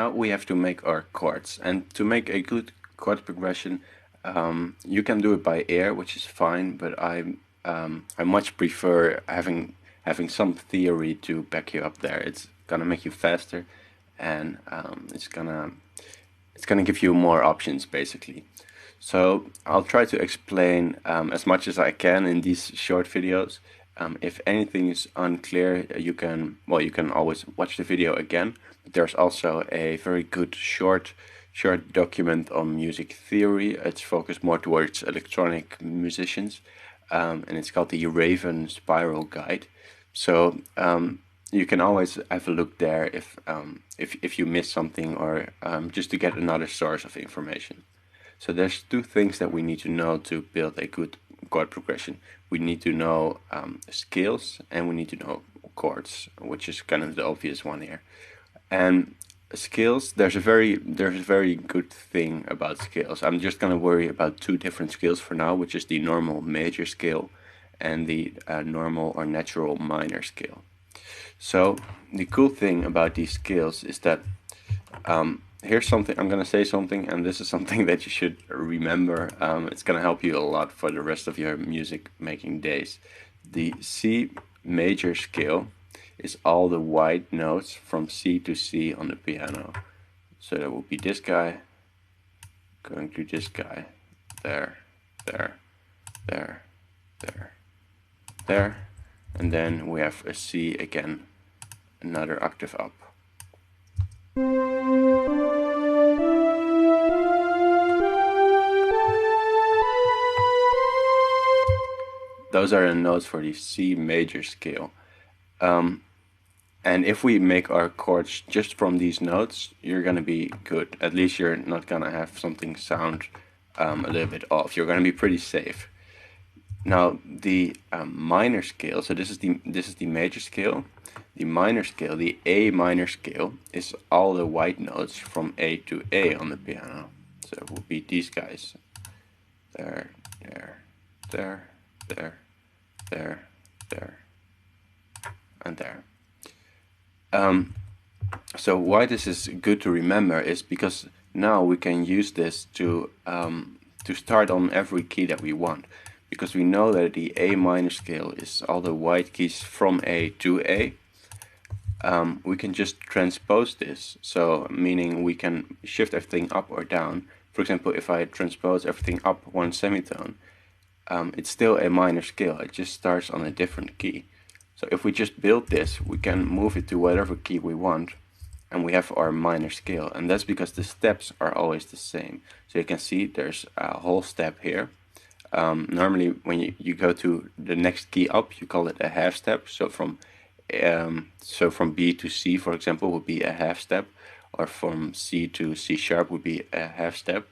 now we have to make our chords, and to make a good chord progression, you can do it by ear, which is fine, but I much prefer having some theory to back you up there. It's gonna make you faster, and it's gonna give you more options basically. So I'll try to explain as much as I can in these short videos. If anything is unclear, you can always watch the video again. But there's also a very good short document on music theory. It's focused more towards electronic musicians, and it's called the Raven Spiral Guide. So you can always have a look there if you miss something, or just to get another source of information. So there's two things that we need to know to build a good chord progression. We need to know scales, and we need to know chords, which is kind of the obvious one here. And scales, there's a very good thing about scales. I'm just gonna worry about two different scales for now, which is the normal major scale and the normal or natural minor scale. So the cool thing about these scales is that here's something, I'm going to say something, and this is something that you should remember. It's going to help you a lot for the rest of your music making days. The C major scale is all the white notes from C to C on the piano. So that will be this guy, going to this guy, there, there, there, there, there, and then we have a C again, another octave up. Those are the notes for the C major scale. And if we make our chords just from these notes, you're going to be good. At least you're not going to have something sound a little bit off. You're going to be pretty safe. Now the minor scale, so this is the major scale. The minor scale, the A minor scale, is all the white notes from A to A on the piano. So it will be these guys. There, there, there, there, there, there, and there. So why this is good to remember is because now we can use this to start on every key that we want. Because we know that the A minor scale is all the white keys from A to A. We can just transpose this, so meaning we can shift everything up or down. For example, if I transpose everything up one semitone, it's still a minor scale, it just starts on a different key. So if we just build this, we can move it to whatever key we want, and we have our minor scale. And that's because the steps are always the same. So you can see there's a whole step here. Normally when you go to the next key up, you call it a half step. So from B to C, for example, would be a half step, or from C to C sharp would be a half step.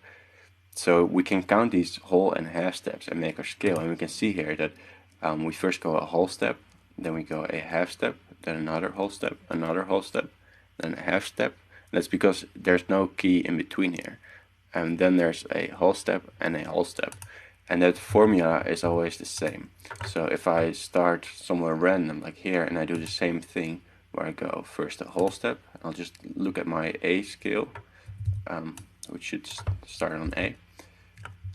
So we can count these whole and half steps and make our scale, and we can see here that we first go a whole step, then we go a half step, then another whole step, then a half step. That's because there's no key in between here. And then there's a whole step and a whole step. And that formula is always the same. So if I start somewhere random, like here, and I do the same thing, where I go first a whole step, I'll just look at my A scale, which should start on A.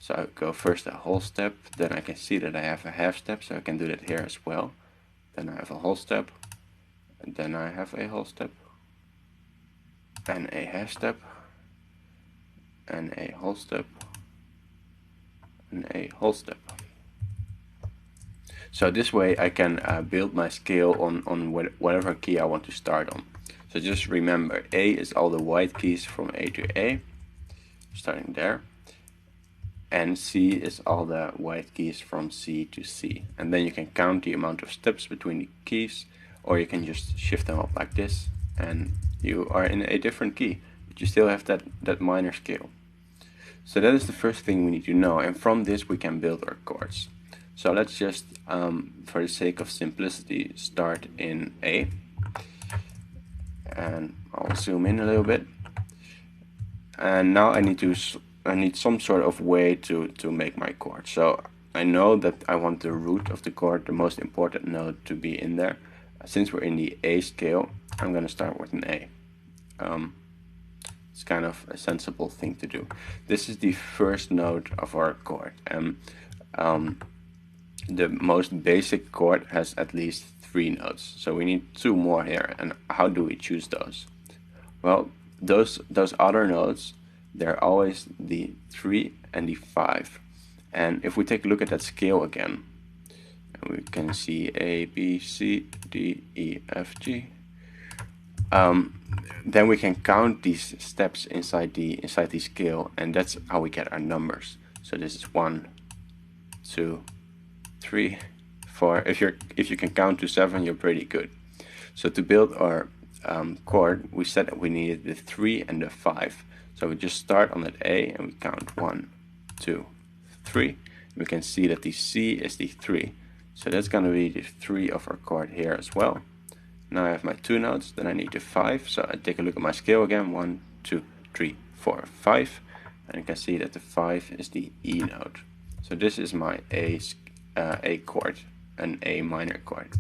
So I go first a whole step, then I can see that I have a half step, so I can do that here as well. Then I have a whole step, and then I have a whole step, and a half step, and a whole step, and a whole step. So this way I can build my scale on whatever key I want to start on. So just remember, A is all the white keys from A to A, starting there. And C is all the white keys from C to C. And then you can count the amount of steps between the keys, or you can just shift them up like this, and you are in a different key, but you still have that minor scale. So that is the first thing we need to know, and from this we can build our chords. So let's just, for the sake of simplicity, start in A. And I'll zoom in a little bit. And now I need some sort of way to make my chord. So I know that I want the root of the chord, the most important note, to be in there. Since we're in the A scale, I'm going to start with an A. It's kind of a sensible thing to do. This is the first note of our chord, and the most basic chord has at least 3 notes, so we need 2 more here. And how do we choose those? Well, those other notes, they're always the 3 and the 5. And if we take a look at that scale again, we can see A, B, C, D, E, F, G. Then we can count these steps inside the scale, and that's how we get our numbers. So this is 1, 2, 3, 4. If you can count to 7, you're pretty good. So to build our chord, we said that we needed the 3 and the 5. So we just start on that A and we count 1, 2, 3. We can see that the C is the 3. So that's going to be the 3 of our chord here as well. Now I have my 2 notes, then I need the 5. So I take a look at my scale again. 1, 2, 3, 4, 5. And you can see that the 5 is the E note. So this is my A chord, an A minor chord.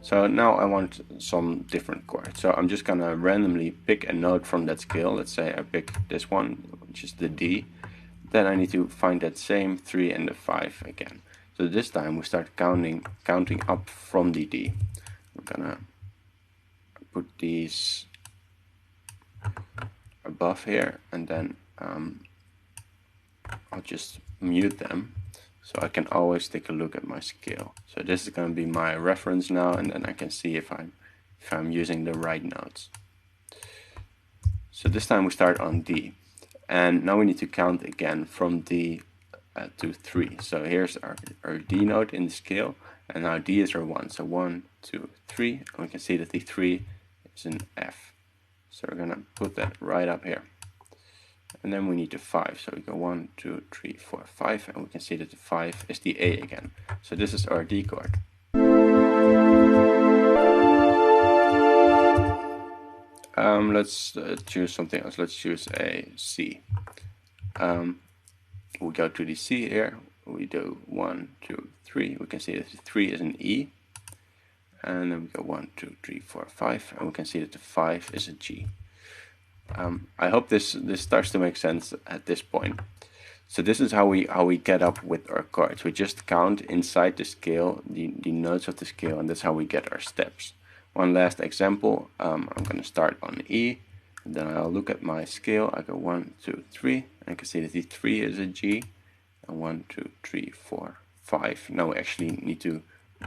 So now I want some different chords. So I'm just gonna randomly pick a note from that scale. Let's say I pick this one, which is the D. Then I need to find that same 3 and the 5 again. So this time we start counting up from the D. I'm gonna put these above here, and then I'll just mute them, so I can always take a look at my scale. So this is going to be my reference now, and then I can see if I'm using the right notes. So this time we start on D, and now we need to count again from D to 3. So here's our D note in the scale, and now D is our 1. So 1, 2, 3, and we can see that the 3 is an F. So we're going to put that right up here. And then we need the 5, so we go 1, 2, 3, 4, 5, and we can see that the 5 is the A again. So this is our D chord. Let's choose something else. Let's choose a C. We go to the C here. We do 1, 2, 3. We can see that the 3 is an E. And then we go 1, 2, 3, 4, 5, and we can see that the 5 is a G. I hope this starts to make sense at this point. So this is how we get up with our chords. We just count inside the scale the notes of the scale, and that's how we get our steps. One last example. I'm going to start on E, and then I'll look at my scale. I go 1, 2, 3, and I can see that the 3 is a G, and 1, 2, 3, 4, 5. Now we actually need to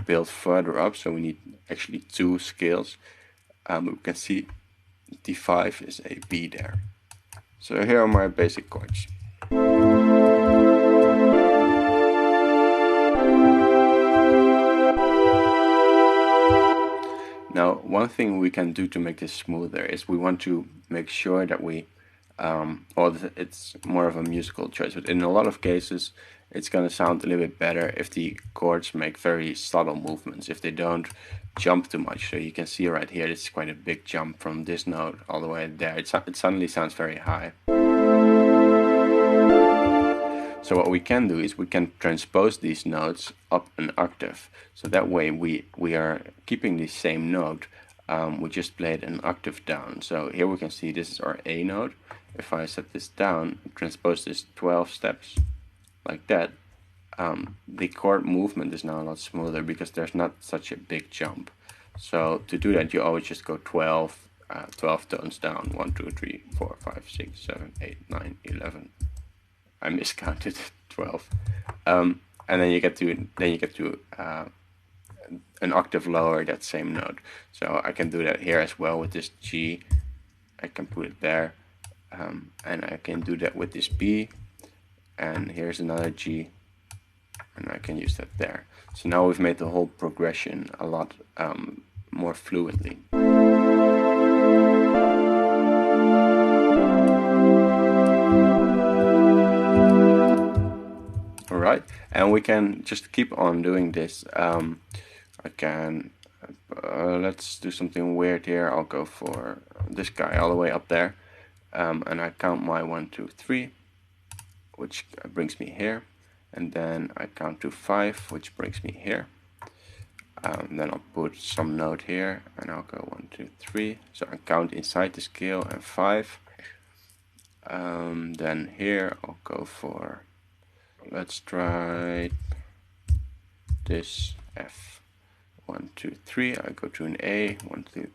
build further up, so we need actually 2 scales. We can see the 5 is a B there. So here are my basic chords. Now, one thing we can do to make this smoother is we want to make sure that we, it's more of a musical choice, but in a lot of cases it's going to sound a little bit better if the chords make very subtle movements, if they don't jump too much. So you can see right here, it's quite a big jump from this note all the way there. It suddenly sounds very high. So what we can do is we can transpose these notes up an octave. So that way we are keeping the same note. We just play it an octave down. So here we can see this is our A note. If I set this down, transpose this 12 steps like that, the chord movement is now a lot smoother because there's not such a big jump. So to do that, you always just go 12 tones down. 1, 2, 3, 4, 5, 6, 7, 8, 9, 11. I miscounted 12. And then you get to an octave lower that same note. So I can do that here as well with this G. I can put it there, and I can do that with this B. And here's another G, and I can use that there. So now we've made the whole progression a lot more fluently. Alright, and we can just keep on doing this. I can, let's do something weird here. I'll go for this guy all the way up there, and I count my 1, 2, 3. Which brings me here, and then I count to 5, which brings me here. Then I'll put some note here, and I'll go 1, 2, 3. So I count inside the scale and 5. Then here I'll go for, let's try this F. 1, 2, 3. I go to an A. 1, 2,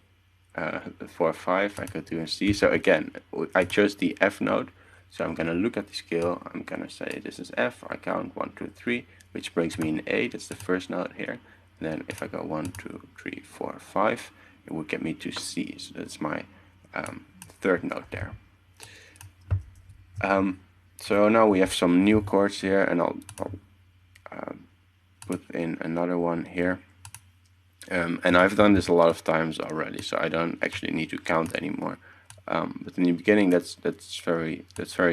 4, 5. I go to a C. So again, I chose the F note. So I'm gonna look at the scale. I'm gonna say this is F. I count 1, 2, 3, which brings me an A. That's the first note here. And then if I go 1, 2, 3, 4, 5, it will get me to C. So that's my third note there. So now we have some new chords here, and I'll put in another one here. And I've done this a lot of times already, so I don't actually need to count anymore. But in the beginning, that's very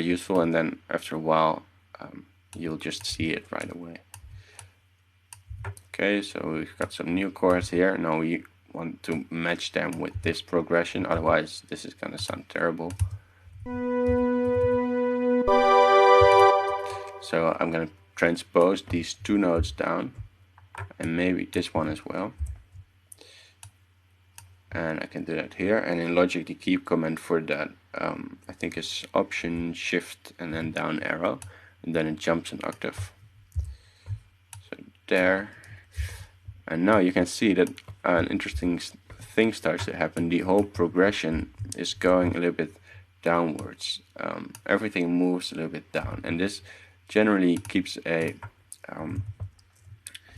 useful, and then after a while, you'll just see it right away. Okay, so we've got some new chords here. Now we want to match them with this progression, otherwise this is gonna sound terrible. So I'm gonna transpose these two notes down, and maybe this one as well. And I can do that here. And in Logic, the key command for that I think is Option, Shift, and then down arrow, and then it jumps an octave. So there. And now you can see that an interesting thing starts to happen. The whole progression is going a little bit downwards. Everything moves a little bit down, and this generally keeps a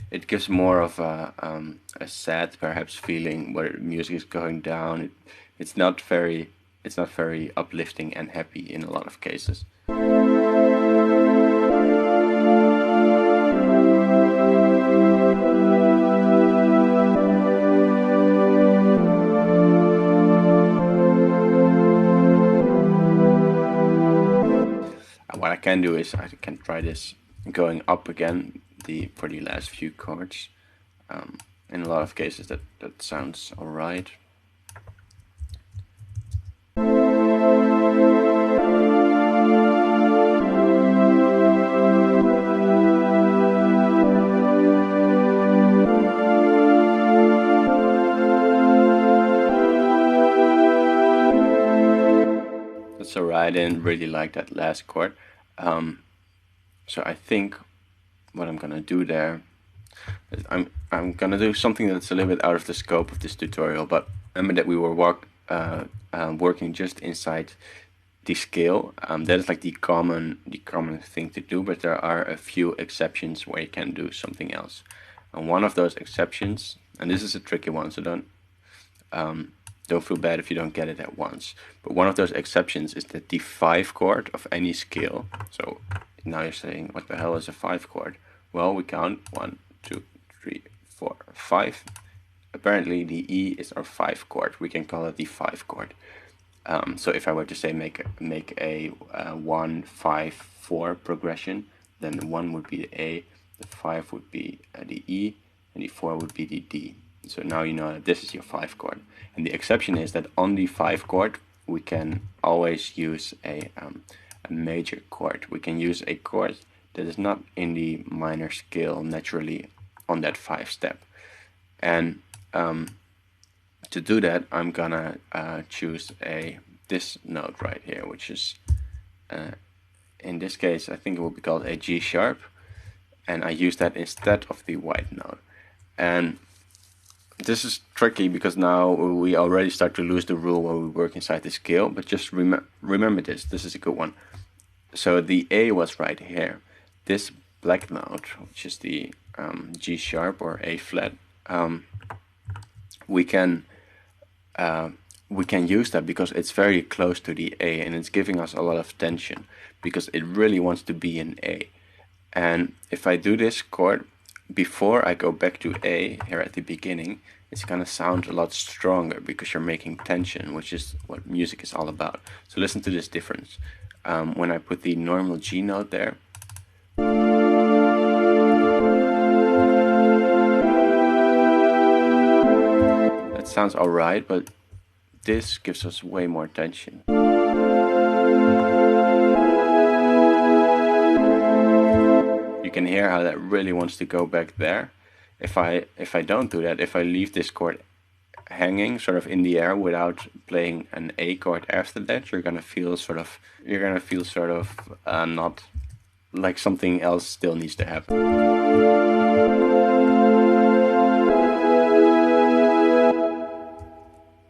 it gives more of a sad perhaps feeling where music is going down. It's not very uplifting and happy in a lot of cases. What I can do is I can try this going up again for the last few chords. In a lot of cases that sounds alright. That's alright. I didn't really like that last chord. So I think what I'm gonna do there is I'm gonna do something that's a little bit out of the scope of this tutorial, but remember that we were working just inside the scale. That is like the common thing to do, but there are a few exceptions where you can do something else. And one of those exceptions, and this is a tricky one, so don't feel bad if you don't get it at once. But one of those exceptions is that the 5 chord of any scale. So now you're saying, what the hell is a 5 chord? Well, we count 1, 2, 3, 4, 5. Apparently the E is our 5 chord. We can call it the 5 chord. So if I were to say make a 1, 5, 4 progression, then the 1 would be the A, the 5 would be the E, and the 4 would be the D. So now you know that this is your 5 chord. And the exception is that on the 5 chord we can always use a major chord. We can use a chord that is not in the minor scale naturally on that 5 step. And to do that, I'm gonna choose this note right here, which is in this case I think it will be called a G sharp, and I use that instead of the white note. And this is tricky because now we already start to lose the rule when we work inside the scale, but just remember this is a good one. So the A was right here. This black note, which is the G sharp or A flat, we can use that because it's very close to the A, and it's giving us a lot of tension because it really wants to be an A. And if I do this chord before I go back to A here at the beginning, it's gonna sound a lot stronger because you're making tension, which is what music is all about. So listen to this difference. When I put the normal G note there, that sounds alright, but this gives us way more tension. You can hear how that really wants to go back there. if I don't do that, if I leave this chord hanging sort of in the air without playing an A chord after that, you're gonna feel sort of not like something else still needs to happen.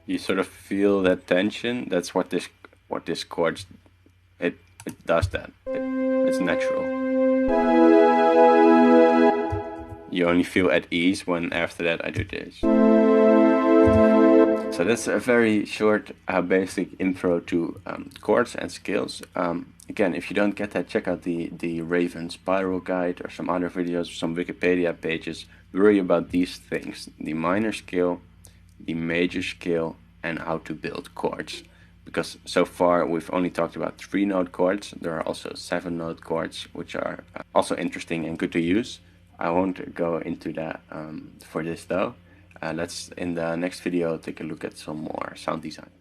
You sort of feel that tension. That's what this chord, it does that. It's natural. You only feel at ease when after that I do this. So that's a very short, basic intro to chords and scales. Again, if you don't get that, check out the Raven Spiral Guide or some other videos, some Wikipedia pages. Worry about these things: the minor scale, the major scale, and how to build chords. Because so far we've only talked about 3-note chords. There are also 7-note chords, which are also interesting and good to use. I won't go into that for this though. Let's in the next video take a look at some more sound design.